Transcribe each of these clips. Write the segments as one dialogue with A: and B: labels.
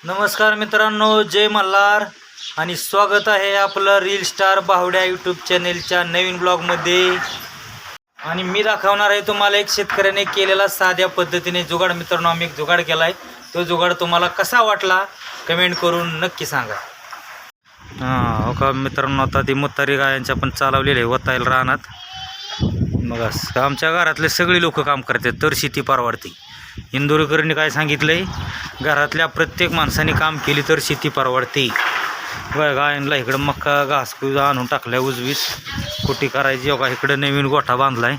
A: नमस्कार मित्रांनो, जय मल्हार आणि स्वागत आहे आपलं रील स्टार बाहुड्या यूट्यूब चॅनेलच्या नवीन ब्लॉगमध्ये. आणि मी दाखवणार आहे तुम्हाला एक शेतकऱ्याने केलेला साध्या पद्धतीने जुगाड. मित्रांनो, आम्ही एक जुगाड केला आहे. तो जुगाड तुम्हाला कसा वाटला कमेंट करून नक्की सांगा. हो का मित्रांनो, आता ती मुतारी गायांच्या पण चालवलेले आहे वतायला रानात. मग आमच्या घरातले सगळे लोक काम करतात तर शेती परवडते. इंदोरीकरांनी काय सांगितलंय, घरातल्या प्रत्येक माणसाने काम केली तर शेती परवडते. गायांना इकडं मक्का घास आणून टाकलाय, उजवीत कुटी करायची. बघा इकडं नवीन गोठा बांधलाय.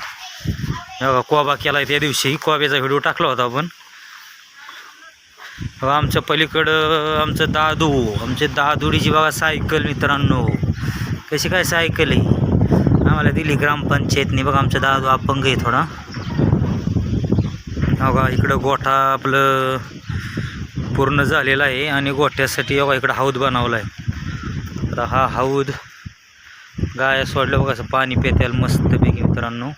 A: बघा कोबा केलाय, त्या दिवशी कोब्याचा व्हिडिओ टाकला होता आपण. आमच्या पलीकडं आमचं आमच्या दादुडीची बघा सायकल. मित्रांनो, कशी काय सायकल आहे, आम्हाला दिली ग्रामपंचायतने. बघा आमचा दादू अपंग आहे थोडा. बघा इकडं गोठा आपलं पूर्ण झालेला आहे आणि गोठ्यासाठी बघा इकडं हौद बनवला आहे. तर हा हौद गाय सोडलं बघा, असं पाणी पित्याला मस्तपैकी. मित्रांनो,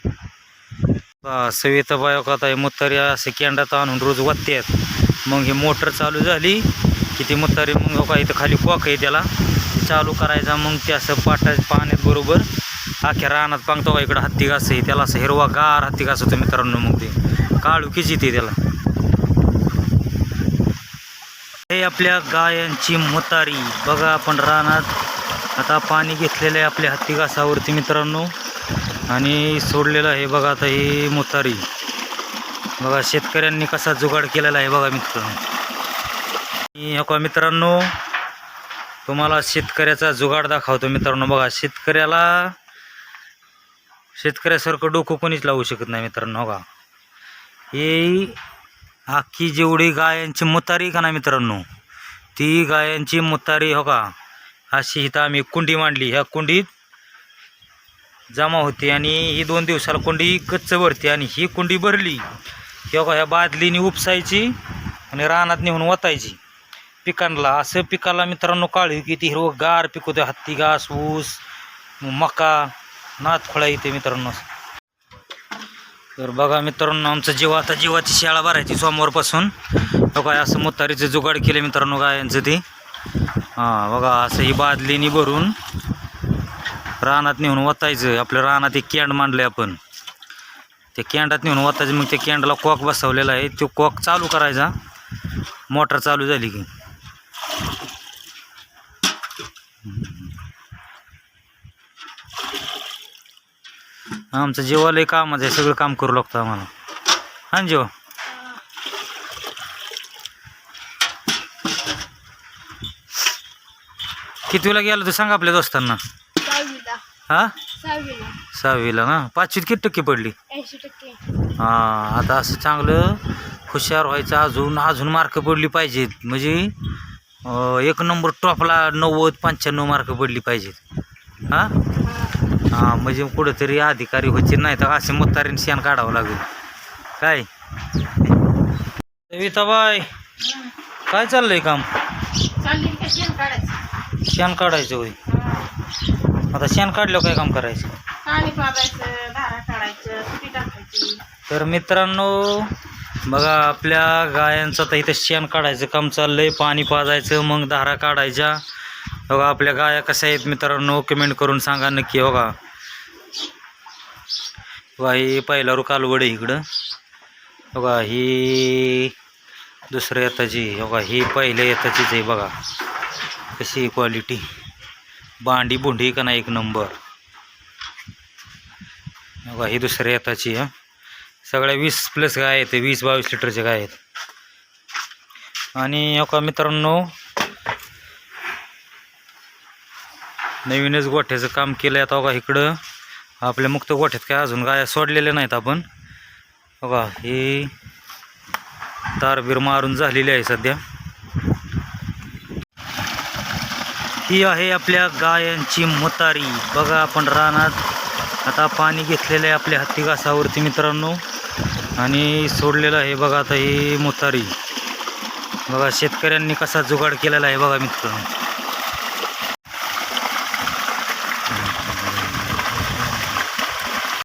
A: सविताबाई बघा आता मुतारी असे केंडात आणून रोज वाटतात. मग ही मोटर चालू झाली की ती मुतारी मग बघा इथं खाली कॉक आहे, त्याला चालू करायचा. मग ते असं पाण्यात बरोबर अख्ख्या रानात पांगतो. का इकडं हत्ती घास आहे, त्याला असं हिरवा गार हत्ती घास होतं मित्रांनो. मग ते काळुकीच येते त्याला. हे आपल्या गायांची मुतारी बघा. आपण रानात आता पाणी घेतलेलं आहे आपल्या हत्ती घासावरती मित्रांनो, आणि सोडलेलं आहे बघा. आता ही मुतारी बघा शेतकऱ्यांनी कसा जुगाड केलेला आहे बघा मित्रांनो. मित्रांनो, तुम्हाला शेतकऱ्याचा जुगाड दाखवतो मित्रांनो. बघा शेतकऱ्यासारखं डोकं कोणीच लावू शकत नाही मित्रांनो. बघा ही अख्खी जेवढी गायांची मुतारी का ना मित्रांनो, ती गायांची मुतारी हो का अशी इथं आम्ही कुंडी मांडली. ह्या कुंडीत जमा होते आणि ही 2 दिवसाला कुंडी कच्च भरते. आणि ही कुंडी भरली की ह्या बादलीने उपसायची आणि रानात नेऊन वतायची पिकांना. असं पिकाला मित्रांनो काळी किती हिरवं गार पीक होते. हत्ती घास, ऊस, मका, नातखोळा येते मित्रांनो. तर बघा मित्रांनो, आमचं जीवाची शाळा भरायची सोमवारपासून. बघा असं मुतारीचं जुगाड केलं मित्रांनो गायांचं ते. बघा असं ही बादलीनी भरून रानात नेऊन वतायचं. आपल्या रानात एक कॅन्ड मांडलं आपण, त्या कॅन्डात नेऊन वतायचं. मग त्या कॅन्डला कॉक बसवलेला आहे, तो कॉक चालू करायचा मोटर चालू झाली की. आमचं जेवायला कामच आहे, सगळं काम करू लागतं आम्हाला. हा जेव्हा कितवीला गेला तू सांग आपल्या दोस्तांना. हा 6वीला ना. 5वीत किती टक्के पडली?
B: 80%.
A: आता असं चांगलं हुशार व्हायचं. अजून मार्क पडली पाहिजेत. म्हणजे 1 नंबर टॉपला 90-95 मार्क पडली पाहिजेत. म्हणजे कुठंतरी अधिकारी व्हायचे. नाही तर असे मुतारीने शेण काढावं लागेल. काय सविताबाई, काय चाललंय काम? शेण काढायचं होय. आता शेण काढल्यावर काय काम करायचं? तर मित्रांनो बघा, आपल्या गायांचं आता इथं शेण काढायचं काम चाललंय. पाणी पाजायचं, मग धारा काढायच्या. बघा आपल्या गाया कशा आहेत मित्रांनो, कमेंट करून सांगा नक्की. बघा ही पहिला कालवड आहे इकडं. बघा ही दुसऱ्या येताची. बघा ही पहिल्या येताचीच आहे. बघा कशी क्वालिटी, बांडी बुंडी का नाही 1 नंबर. बघा ही दुसऱ्या येताची. सगळ्या 20+ गाय आहेत, 20-22 लिटरच्या गाय आहेत. आणि बघा मित्रांनो, नवीनच गोठ्याचं काम केलं आहे आता. बघा इकडं आपल्या मुक्त गोठ्यात काय अजून गाया सोडलेल्या नाहीत आपण. बघा ही तारबीर मारून झालेली आहे सध्या. ही आहे आपल्या गायांची मुतारी. बघा आपण रानात आता पाणी घेतलेलं आहे आपल्या हत्ती घासावरती मित्रांनो, आणि सोडलेलं आहे बघा आता ही मुतारी. बघा शेतकऱ्यांनी कसा जुगाड केलेला आहे बघा मित्रांनो.